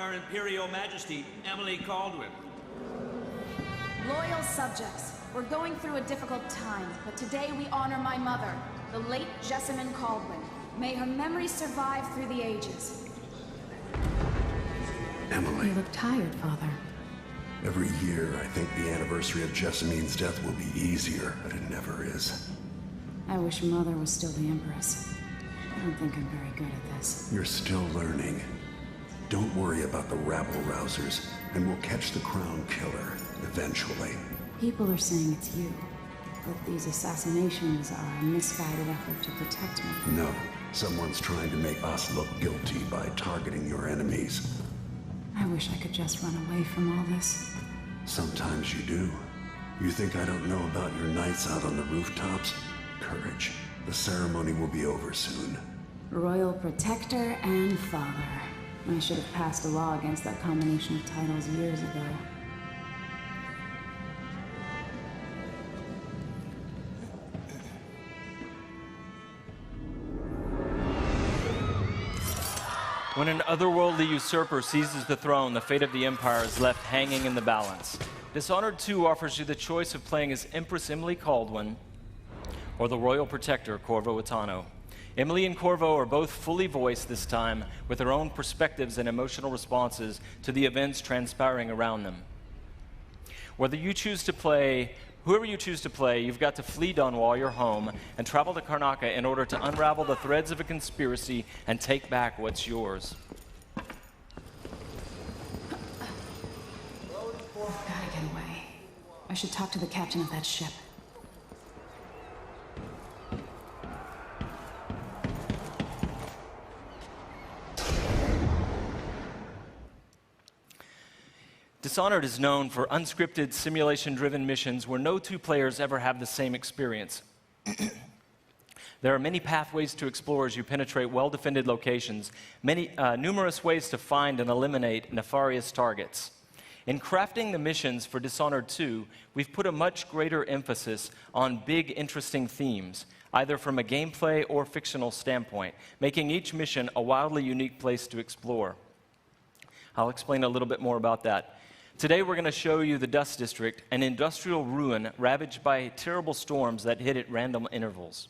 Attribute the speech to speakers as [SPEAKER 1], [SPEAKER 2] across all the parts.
[SPEAKER 1] Her Imperial Majesty, Emily Caldwin.
[SPEAKER 2] Loyal subjects, we're going through a difficult time, but today we honor my mother, the late Jessamine Caldwin. May her memory survive through the ages.
[SPEAKER 3] Emily.
[SPEAKER 2] You look tired, Father.
[SPEAKER 3] Every year, I think the anniversary of Jessamine's death will be easier, but it never is.
[SPEAKER 2] I wish Mother was still the Empress. I don't think I'm very good at this.
[SPEAKER 3] You're still learning. Don't worry about the rabble-rousers, and we'll catch the Crown Killer, eventually.
[SPEAKER 2] People are saying it's you, but these assassinations are a misguided effort to protect me.
[SPEAKER 3] No, someone's trying to make us look guilty by targeting your enemies.
[SPEAKER 2] I wish I could just run away from all this.
[SPEAKER 3] Sometimes you do. You think I don't know about your nights out on the rooftops? Courage. The ceremony will be over soon.
[SPEAKER 2] Royal Protector and Father. I should have passed a law against that combination of titles years ago.
[SPEAKER 4] When an otherworldly usurper seizes the throne, the fate of the Empire is left hanging in the balance. Dishonored 2 offers you the choice of playing as Empress Emily Caldwin or the Royal Protector, Corvo Attano. Emily and Corvo are both fully voiced this time, with their own perspectives and emotional responses to the events transpiring around them. Whoever you choose to play, you've got to flee Dunwall, your home, and travel to Karnaca in order to unravel the threads of a conspiracy and take back what's yours.
[SPEAKER 2] I've gotta get away. I should talk to the captain of that ship.
[SPEAKER 4] Dishonored is known for unscripted, simulation-driven missions where no two players ever have the same experience. There are many pathways to explore as you penetrate well-defended locations, numerous ways to find and eliminate nefarious targets. In crafting the missions for Dishonored 2, we've put a much greater emphasis on big, interesting themes, either from a gameplay or fictional standpoint, making each mission a wildly unique place to explore. I'll explain a little bit more about that. Today we're going to show you the Dust District, an industrial ruin ravaged by terrible storms that hit at random intervals.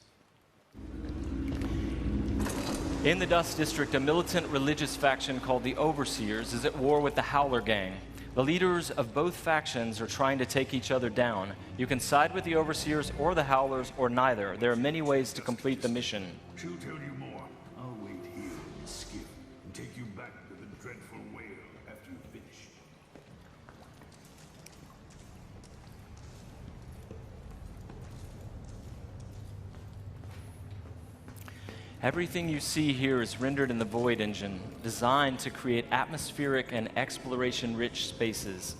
[SPEAKER 4] In the Dust District, a militant religious faction called the Overseers is at war with the Howler Gang. The leaders of both factions are trying to take each other down. You can side with the Overseers or the Howlers or neither. There are many ways to complete the mission.
[SPEAKER 5] She'll tell you more. I'll wait here in the skiff and take you back to the dreadful whale after you finish.
[SPEAKER 4] Everything you see here is rendered in the Void engine, designed to create atmospheric and exploration-rich spaces.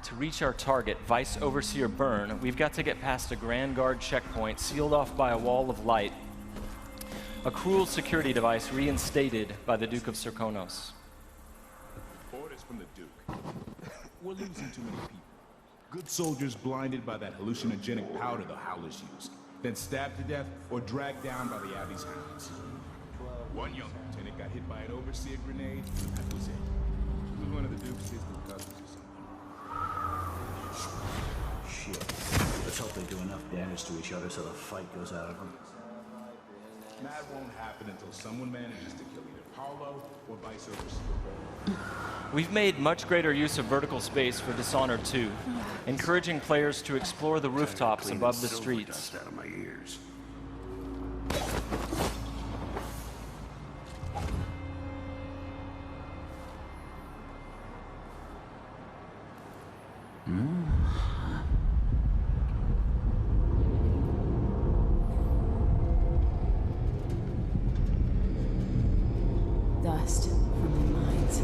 [SPEAKER 4] To reach our target, Vice Overseer Byrne, we've got to get past a Grand Guard checkpoint sealed off by a wall of light. A cruel security device reinstated by the Duke of Serkonos.
[SPEAKER 5] Orders from the Duke. We're losing too many people. Good soldiers blinded by that hallucinogenic powder the Howlers used, then stabbed to death or dragged down by the Abbey's hounds. One young lieutenant got hit by an Overseer grenade, and that was it. He was one of the Duke's distant cousins or something.
[SPEAKER 6] Shit. Let's hope they do enough damage to each other so the fight goes out of them.
[SPEAKER 5] That won't happen until someone manages to kill either Paulo or Vice Overseer.
[SPEAKER 4] We've made much greater use of vertical space for Dishonored 2, encouraging players to explore the rooftops above the streets.
[SPEAKER 3] Out of my ears.
[SPEAKER 2] Dust from the mines.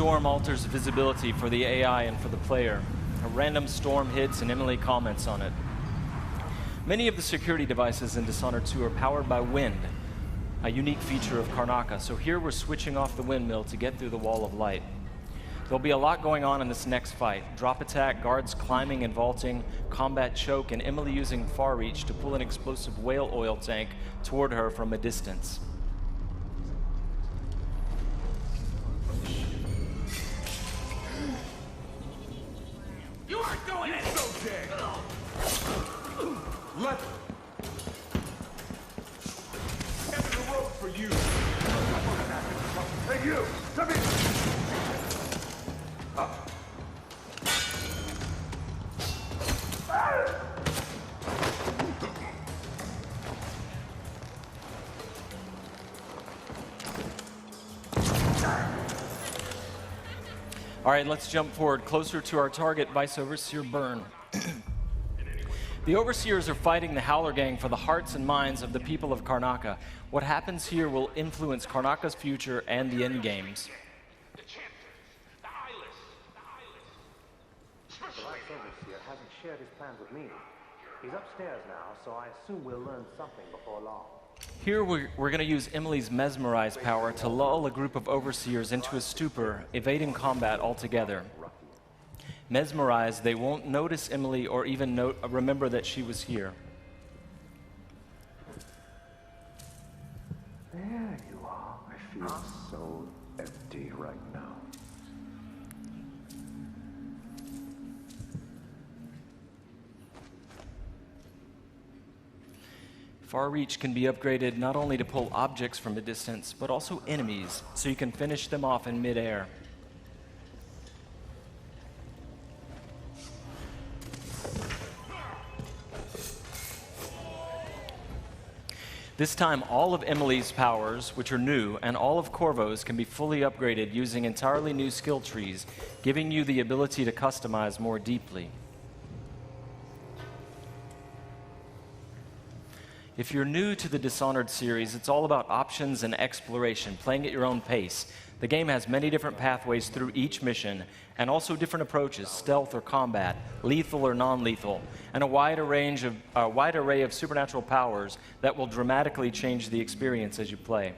[SPEAKER 4] storm alters visibility for the AI and for the player. A random storm hits and Emily comments on it. Many of the security devices in Dishonored 2 are powered by wind, a unique feature of Karnaca. So here we're switching off the windmill to get through the wall of light. There'll be a lot going on in this next fight. Drop attack, guards climbing and vaulting, combat choke, and Emily using far reach to pull an explosive whale oil tank toward her from a distance.
[SPEAKER 1] You aren't going in!
[SPEAKER 5] So dead! Let... End of the rope for you! Hey, you! Come here!
[SPEAKER 4] All right, let's jump forward closer to our target, Vice Overseer Byrne. The Overseers are fighting the Howler Gang for the hearts and minds of the people of Karnaca. What happens here will influence Karnaca's future and the endgames.
[SPEAKER 7] The Vice Overseer hasn't shared his plans with me. He's upstairs now, so I assume we'll learn something before long.
[SPEAKER 4] Here we're going to use Emily's Mesmerize power to lull a group of Overseers into a stupor, evading combat altogether. Mesmerized, they won't notice Emily or even remember that she was here.
[SPEAKER 7] There you are. I feel so empty right now.
[SPEAKER 4] Far Reach can be upgraded not only to pull objects from a distance, but also enemies, so you can finish them off in midair. This time, all of Emily's powers, which are new, and all of Corvo's can be fully upgraded using entirely new skill trees, giving you the ability to customize more deeply. If you're new to the Dishonored series, it's all about options and exploration, playing at your own pace. The game has many different pathways through each mission, and also different approaches, stealth or combat, lethal or non-lethal, and a wide array of supernatural powers that will dramatically change the experience as you play.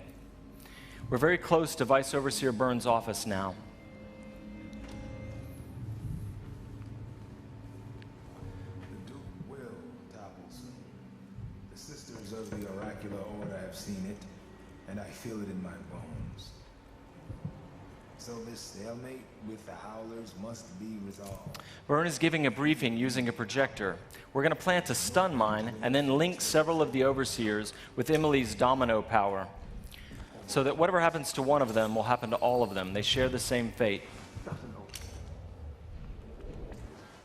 [SPEAKER 4] We're very close to Vice Overseer Byrne's office now.
[SPEAKER 8] The Duke will topple soon. The sisters of the oracular order have seen it, and I feel it in my bones. So this stalemate with the Howlers must be resolved.
[SPEAKER 4] Byrne is giving a briefing using a projector. We're going to plant a stun mine and then link several of the Overseers with Emily's domino power, so that whatever happens to one of them will happen to all of them. They share the same fate.
[SPEAKER 7] Doesn't know.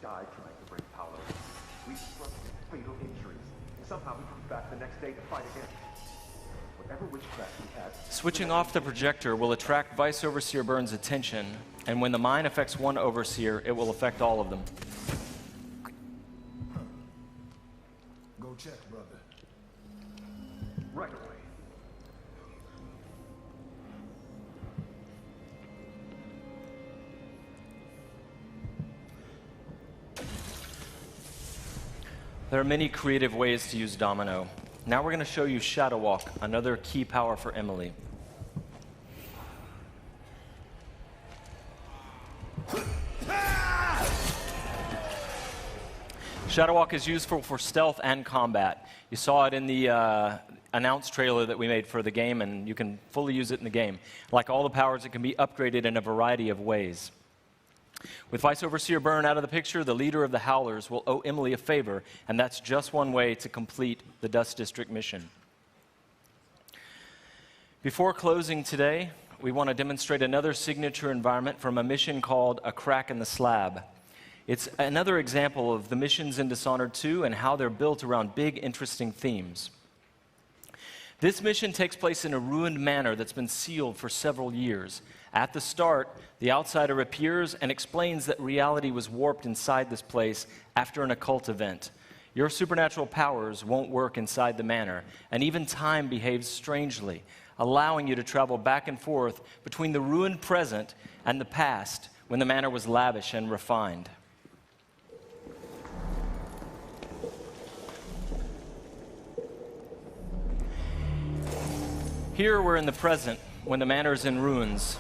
[SPEAKER 7] Died trying to bring power. We suffered fatal injuries. Somehow we come back the next day to fight again. Whatever witchcraft we had.
[SPEAKER 4] Switching off the projector will attract Vice Overseer Byrne's attention, and when the mine affects one Overseer, it will affect all of them.
[SPEAKER 8] Go check, brother.
[SPEAKER 7] Right away.
[SPEAKER 4] There are many creative ways to use Domino. Now we're going to show you Shadow Walk, another key power for Emily. Shadow Walk is useful for stealth and combat. You saw it in the announced trailer that we made for the game, and you can fully use it in the game. Like all the powers, it can be upgraded in a variety of ways. With Vice Overseer Byrne out of the picture, the leader of the Howlers will owe Emily a favor, and that's just one way to complete the Dust District mission. Before closing today, we want to demonstrate another signature environment from a mission called A Crack in the Slab. It's another example of the missions in Dishonored 2 and how they're built around big, interesting themes. This mission takes place in a ruined manor that's been sealed for several years. At the start, the outsider appears and explains that reality was warped inside this place after an occult event. Your supernatural powers won't work inside the manor, and even time behaves strangely. allowing you to travel back and forth between the ruined present and the past when the manor was lavish and refined. Here we're in the present when the manor is in ruins.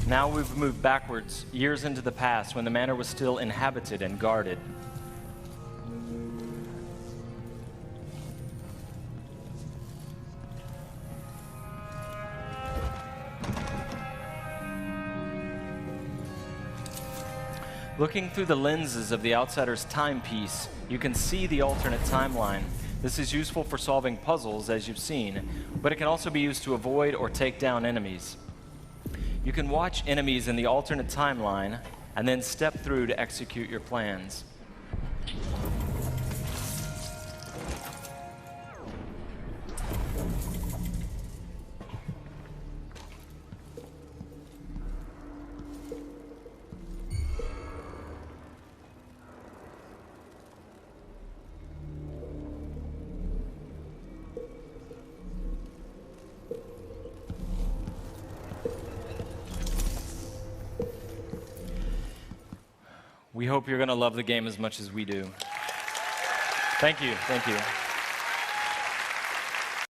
[SPEAKER 4] Now we've moved backwards, years into the past, when the manor was still inhabited and guarded. Looking through the lenses of the outsider's timepiece, you can see the alternate timeline. This is useful for solving puzzles, as you've seen, but it can also be used to avoid or take down enemies. You can watch enemies in the alternate timeline and then step through to execute your plans. We hope you're going to love the game as much as we do. Thank you. Thank you.